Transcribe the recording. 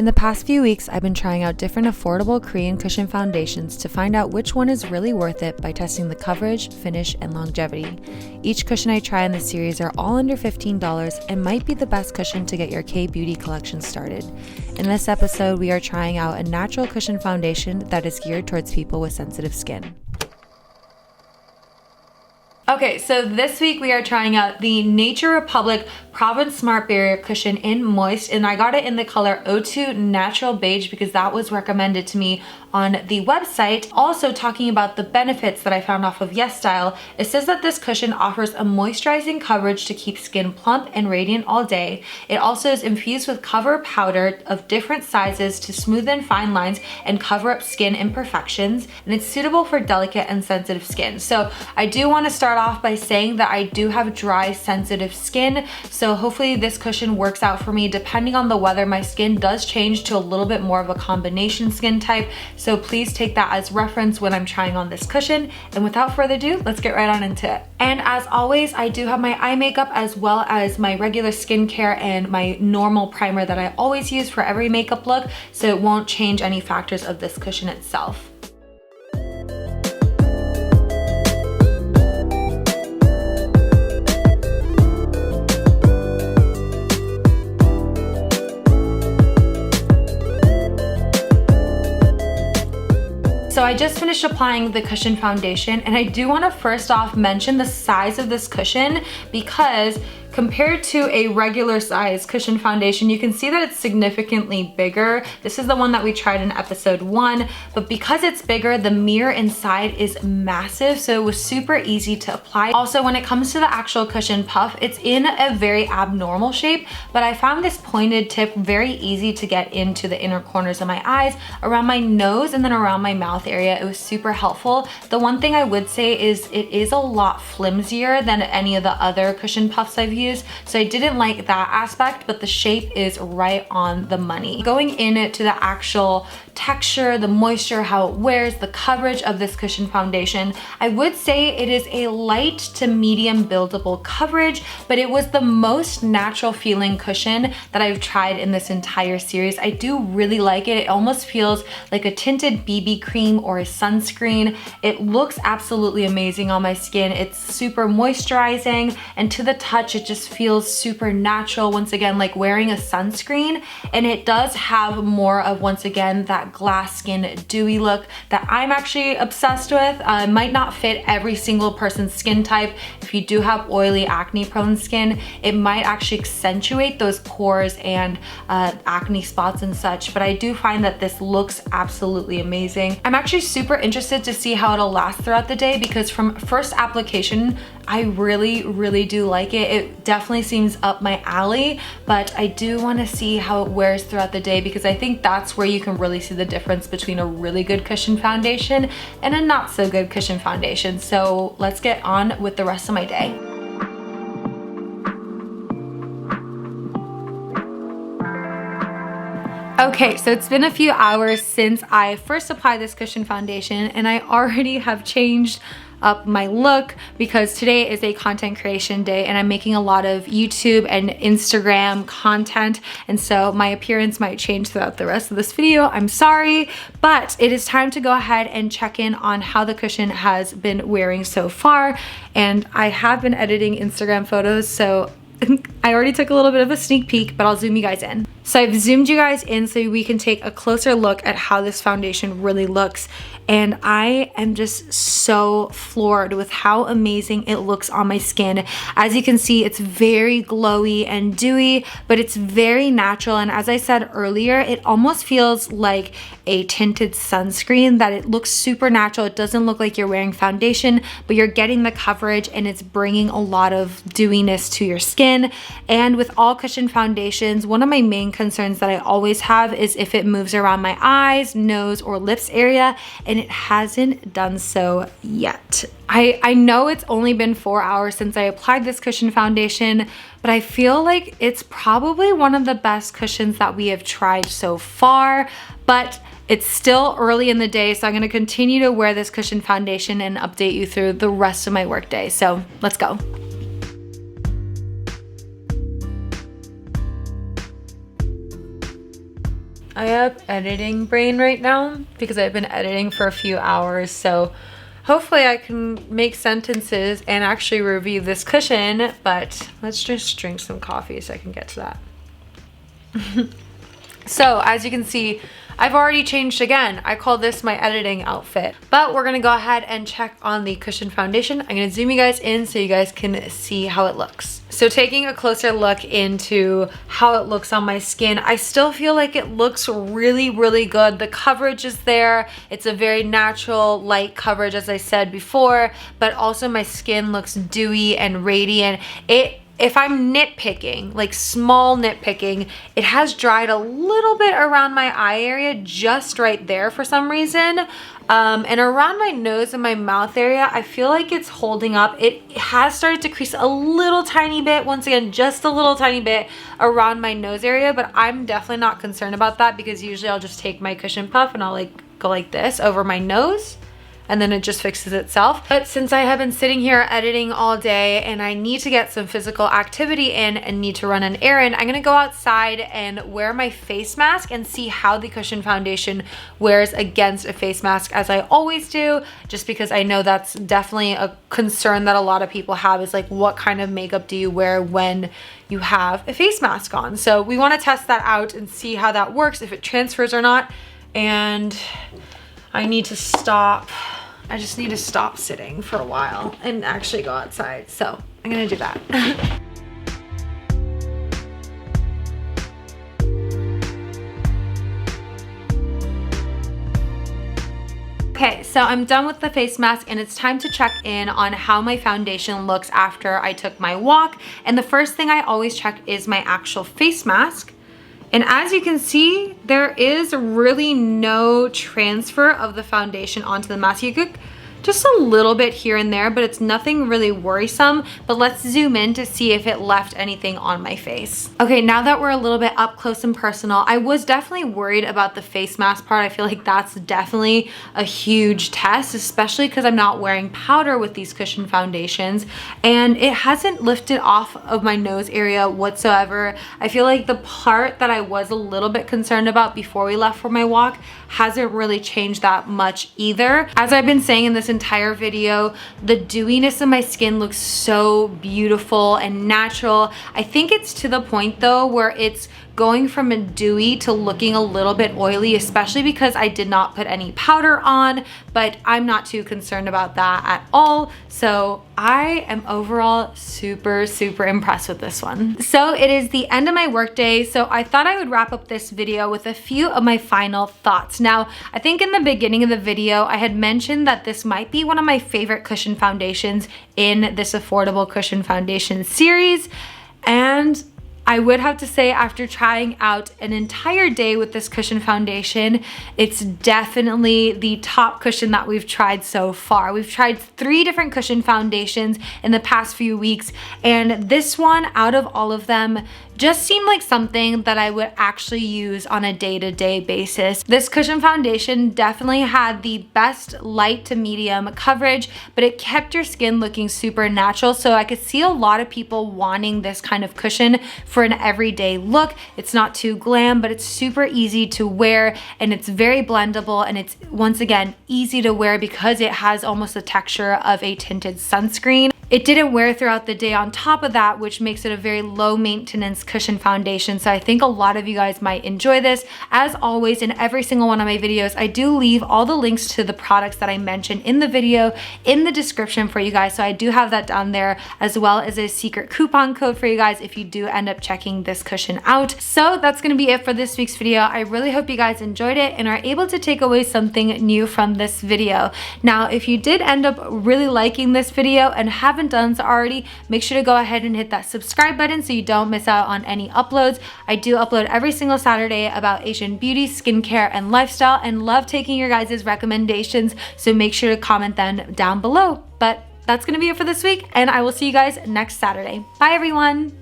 In the past few weeks, I've been trying out different affordable Korean cushion foundations to find out which one is really worth it by testing the coverage, finish, and longevity. Each cushion I try in this series are all under $15 and might be the best cushion to get your K-Beauty collection started. In this episode, we are trying out a natural cushion foundation that is geared towards people with sensitive skin. Okay, so this week we are trying out the Nature Republic Provence Smart Barrier Cushion in Moist, and I got it in the color O2 Natural Beige because that was recommended to me on the website. Also talking about the benefits that I found off of YesStyle, it says that this cushion offers a moisturizing coverage to keep skin plump and radiant all day. It also is infused with cover powder of different sizes to smoothen fine lines and cover up skin imperfections, and it's suitable for delicate and sensitive skin. So I do want to start off by saying that I do have dry, sensitive skin, so hopefully this cushion works out for me. Depending on the weather, my skin does change to a little bit more of a combination skin type, so please take that as reference when I'm trying on this cushion. And without further ado, let's get right on into it. And as always, I do have my eye makeup as well as my regular skincare and my normal primer that I always use for every makeup look, so it won't change any factors of this cushion itself. So I just finished applying the cushion foundation, and I do want to first off mention the size of this cushion because compared to a regular size cushion foundation, you can see that it's significantly bigger. This is the one that we tried in episode 1, but because it's bigger, the mirror inside is massive, so it was super easy to apply. Also, when it comes to the actual cushion puff, it's in a very abnormal shape, but I found this pointed tip very easy to get into the inner corners of my eyes, around my nose, and then around my mouth area. It was super helpful. The one thing I would say is it is a lot flimsier than any of the other cushion puffs I've used, so I didn't like that aspect, but the shape is right on the money. Going into the actual texture, the moisture, how it wears, the coverage of this cushion foundation, I would say it is a light to medium buildable coverage, but it was the most natural feeling cushion that I've tried in this entire series. I do really like it. It almost feels like a tinted BB cream or a sunscreen. It looks absolutely amazing on my skin. It's super moisturizing, and to the touch, it just feels super natural, once again, like wearing a sunscreen. And it does have more of, once again, that glass skin dewy look that I'm actually obsessed with. Might not fit every single person's skin type. If you do have oily, acne prone skin, it might actually accentuate those pores and acne spots and such, but I do find that this looks absolutely amazing. I'm actually super interested to see how it'll last throughout the day because from first application, I really do like it. It definitely seems up my alley, but I do want to see how it wears throughout the day because I think that's where you can really see the difference between a really good cushion foundation and a not so good cushion foundation. So let's get on with the rest of my day. Okay, so it's been a few hours since I first applied this cushion foundation, and I already have changed up my look because today is a content creation day and I'm making a lot of YouTube and Instagram content, and so my appearance might change throughout the rest of this video. I'm sorry, but it is time to go ahead and check in on how the cushion has been wearing so far. And I have been editing Instagram photos, so I already took a little bit of a sneak peek, but I'll zoom you guys in. So I've zoomed you guys in so we can take a closer look at how this foundation really looks. And I am just so floored with how amazing it looks on my skin. As you can see, it's very glowy and dewy, but it's very natural. And as I said earlier, it almost feels like a tinted sunscreen, that it looks super natural. It doesn't look like you're wearing foundation, but you're getting the coverage and it's bringing a lot of dewiness to your skin. And with all cushion foundations, one of my main concerns that I always have is if it moves around my eyes, nose, or lips area, and it hasn't done so yet. I know it's only been 4 hours since I applied this cushion foundation, but I feel like it's probably one of the best cushions that we have tried so far, but it's still early in the day, so I'm gonna continue to wear this cushion foundation and update you through the rest of my workday. So let's go. I have editing brain right now because I've been editing for a few hours, so hopefully I can make sentences and actually review this cushion, but let's just drink some coffee so I can get to that. So as you can see, I've already changed again. I call this my editing outfit, but we're gonna go ahead and check on the cushion foundation. I'm gonna zoom you guys in so you guys can see how it looks. So taking a closer look into how it looks on my skin, I still feel like it looks really, really good. The coverage is there. It's a very natural light coverage, as I said before, but also my skin looks dewy and radiant. If I'm nitpicking, like small nitpicking, it has dried a little bit around my eye area, just right there for some reason. And around my nose and my mouth area, I feel like it's holding up. It has started to crease a little tiny bit, once again, just a little tiny bit around my nose area, but I'm definitely not concerned about that because usually I'll just take my cushion puff and I'll like go like this over my nose, and then it just fixes itself. But since I have been sitting here editing all day and I need to get some physical activity in and need to run an errand, I'm gonna go outside and wear my face mask and see how the cushion foundation wears against a face mask, as I always do, just because I know that's definitely a concern that a lot of people have, is like, what kind of makeup do you wear when you have a face mask on? So we wanna test that out and see how that works, if it transfers or not. And I need to stop. I just need to stop sitting for a while and actually go outside. So I'm gonna do that. Okay, so I'm done with the face mask and it's time to check in on how my foundation looks after I took my walk. And the first thing I always check is my actual face mask. And as you can see, there is really no transfer of the foundation onto the mask. You could just a little bit here and there, but it's nothing really worrisome. But let's zoom in to see if it left anything on my face. Okay, now that we're a little bit up close and personal, I was definitely worried about the face mask part. I feel like that's definitely a huge test, especially because I'm not wearing powder with these cushion foundations, and it hasn't lifted off of my nose area whatsoever. I feel like the part that I was a little bit concerned about before we left for my walk hasn't really changed that much either. As I've been saying in this entire video, the dewiness of my skin looks so beautiful and natural. I think it's to the point though where it's going from a dewy to looking a little bit oily, especially because I did not put any powder on, but I'm not too concerned about that at all. So I am overall super, super impressed with this one. So it is the end of my workday, so I thought I would wrap up this video with a few of my final thoughts. Now, I think in the beginning of the video, I had mentioned that this might be one of my favorite cushion foundations in this affordable cushion foundation series, and I would have to say, after trying out an entire day with this cushion foundation, it's definitely the top cushion that we've tried so far. We've tried 3 different cushion foundations in the past few weeks, and this one, out of all of them, just seemed like something that I would actually use on a day-to-day basis. This cushion foundation definitely had the best light to medium coverage, but it kept your skin looking super natural. So I could see a lot of people wanting this kind of cushion for an everyday look. It's not too glam, but it's super easy to wear, and it's very blendable, and it's, once again, easy to wear because it has almost the texture of a tinted sunscreen. It didn't wear throughout the day on top of that, which makes it a very low maintenance cushion foundation. So I think a lot of you guys might enjoy this. As always, in every single one of my videos, I do leave all the links to the products that I mentioned in the video in the description for you guys. So I do have that down there, as well as a secret coupon code for you guys if you do end up checking this cushion out. So that's gonna be it for this week's video. I really hope you guys enjoyed it and are able to take away something new from this video. Now, if you did end up really liking this video and haven't done so already, make sure to go ahead and hit that subscribe button so you don't miss out on any uploads. I do upload every single Saturday about Asian beauty, skincare, and lifestyle, and love taking your guys' recommendations, so make sure to comment them down below. But that's gonna be it for this week, and I will see you guys next Saturday. Bye everyone.